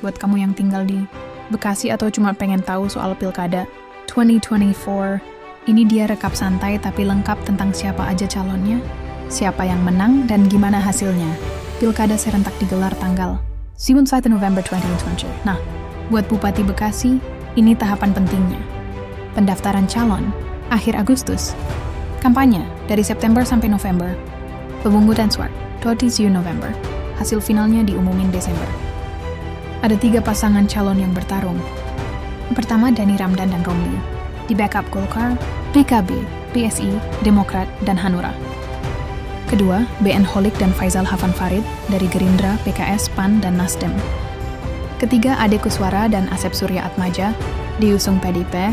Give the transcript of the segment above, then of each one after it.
buat kamu yang tinggal di Bekasi atau cuma pengen tahu soal Pilkada 2024. Ini dia rekap santai tapi lengkap tentang siapa aja calonnya, siapa yang menang, dan gimana hasilnya. Pilkada serentak digelar tanggal 7 November 2020. Nah, buat Bupati Bekasi, ini tahapan pentingnya. Pendaftaran calon, akhir Agustus. Kampanye, dari September sampai November. Pemungutan suara, 27 November. Hasil finalnya diumumin Desember. Ada 3 pasangan calon yang bertarung. Yang pertama, Dhani Ramdan dan Romli. Di backup Golkar, PKB, PSI, Demokrat, dan Hanura. Kedua, BN Holik dan Faisal Hafan Farid dari Gerindra, PKS, PAN, dan Nasdem. Ketiga, Ade Kuswara dan Asep Surya Atmaja diusung PDIP,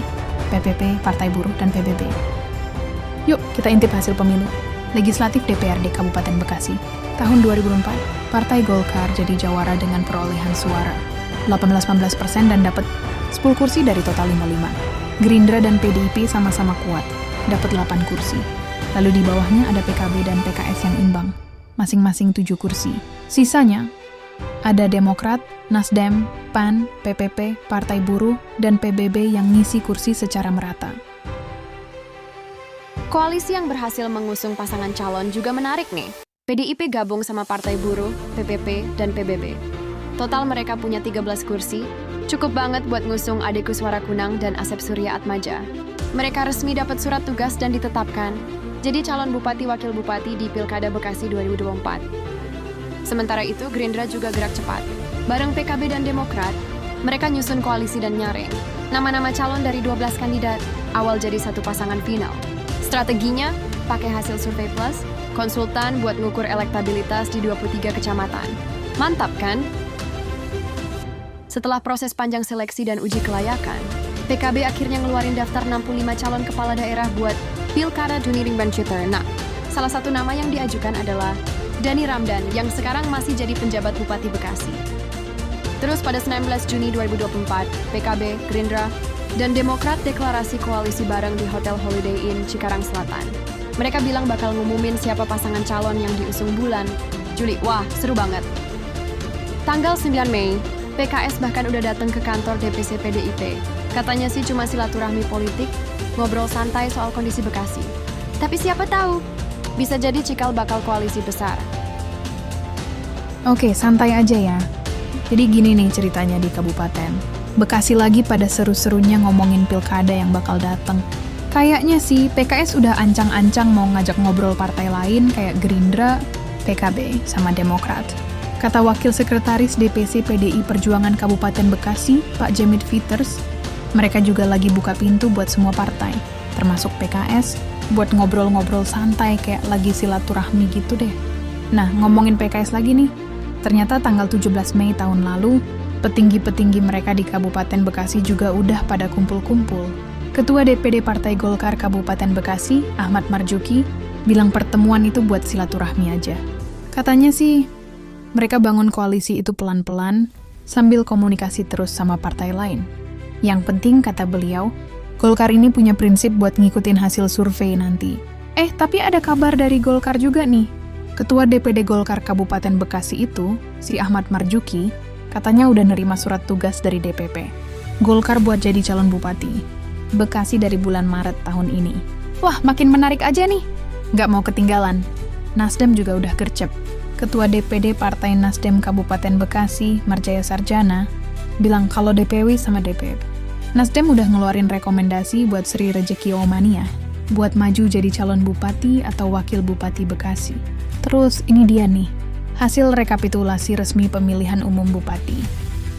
PPP, Partai Buruh, dan PBB. Yuk, kita intip hasil pemilu. Legislatif DPRD Kabupaten Bekasi. Tahun 2004, Partai Golkar jadi jawara dengan perolehan suara 18-19% dan dapat 10 kursi dari total 55. Gerindra dan PDIP sama-sama kuat, dapat 8 kursi. Lalu di bawahnya ada PKB dan PKS yang imbang, masing-masing 7 kursi. Sisanya ada Demokrat, Nasdem, PAN, PPP, Partai Buruh, dan PBB yang ngisi kursi secara merata. Koalisi yang berhasil mengusung pasangan calon juga menarik nih. PDIP gabung sama Partai Buruh, PPP, dan PBB. Total mereka punya 13 kursi, cukup banget buat ngusung Ade Kuswara Kunang dan Asep Surya Atmaja. Mereka resmi dapat surat tugas dan ditetapkan jadi calon bupati wakil bupati di Pilkada Bekasi 2024. Sementara itu, Gerindra juga gerak cepat. Bareng PKB dan Demokrat, mereka nyusun koalisi dan nyaring nama-nama calon dari 12 kandidat, awal jadi satu pasangan final. Strateginya, pakai hasil survei plus, konsultan buat ngukur elektabilitas di 23 kecamatan. Mantap kan? Setelah proses panjang seleksi dan uji kelayakan, PKB akhirnya ngeluarin daftar 65 calon kepala daerah buat Pilkada Duniring Bancuter. Nah, salah satu nama yang diajukan adalah Dhani Ramdan yang sekarang masih jadi penjabat Bupati Bekasi. Terus pada 19 Juni 2024, PKB, Gerindra, dan Demokrat deklarasi koalisi bareng di Hotel Holiday Inn Cikarang Selatan. Mereka bilang bakal ngumumin siapa pasangan calon yang diusung bulan Juli. Wah, seru banget. Tanggal 9 Mei, PKS bahkan udah datang ke kantor DPC PDIP. Katanya sih cuma silaturahmi politik, ngobrol santai soal kondisi Bekasi. Tapi siapa tahu, bisa jadi cikal bakal koalisi besar. Oke, santai aja ya. Jadi gini nih ceritanya di Kabupaten Bekasi lagi pada seru-serunya ngomongin pilkada yang bakal datang. Kayaknya sih PKS udah ancang-ancang mau ngajak ngobrol partai lain kayak Gerindra, PKB, sama Demokrat. Kata Wakil Sekretaris DPC PDI Perjuangan Kabupaten Bekasi, Pak Jemit Fiters, mereka juga lagi buka pintu buat semua partai, termasuk PKS, buat ngobrol-ngobrol santai kayak lagi silaturahmi gitu deh. Nah, ngomongin PKS lagi nih, ternyata tanggal 17 Mei tahun lalu, petinggi-petinggi mereka di Kabupaten Bekasi juga udah pada kumpul-kumpul. Ketua DPD Partai Golkar Kabupaten Bekasi, Ahmad Marzuki, bilang pertemuan itu buat silaturahmi aja. Katanya sih, mereka bangun koalisi itu pelan-pelan, sambil komunikasi terus sama partai lain. Yang penting, kata beliau, Golkar ini punya prinsip buat ngikutin hasil survei nanti. Tapi ada kabar dari Golkar juga nih. Ketua DPD Golkar Kabupaten Bekasi itu, si Ahmad Marzuki, katanya udah nerima surat tugas dari DPP. Golkar buat jadi calon bupati Bekasi dari bulan Maret tahun ini. Wah, makin menarik aja nih. Nggak mau ketinggalan. Nasdem juga udah gercep. Ketua DPD Partai Nasdem Kabupaten Bekasi, Marjaya Sarjana, bilang kalau DPW sama DPP. Nasdem udah ngeluarin rekomendasi buat Sri Rejeki Omania buat maju jadi calon bupati atau wakil bupati Bekasi. Terus ini dia nih, hasil rekapitulasi resmi pemilihan umum bupati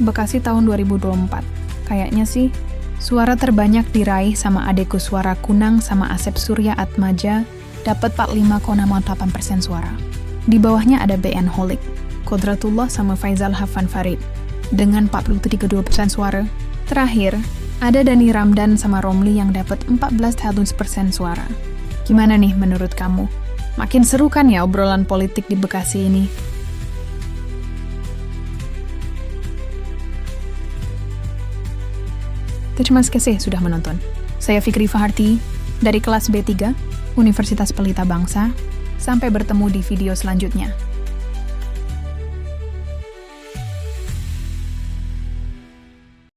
Bekasi tahun 2024. Kayaknya sih, suara terbanyak diraih sama Ade Kuswara Kunang sama Asep Surya Atmaja, dapat 45,8% suara. Di bawahnya ada BN Holik, Kodratullah sama Faisal Hafan Farid dengan 43,2% suara. Terakhir, ada Dhani Ramdan sama Romli yang dapat 14% suara. Gimana nih menurut kamu? Makin seru kan ya obrolan politik di Bekasi ini? Terima kasih sudah menonton. Saya Fikri Faharti dari kelas B3, Universitas Pelita Bangsa. Sampai bertemu di video selanjutnya.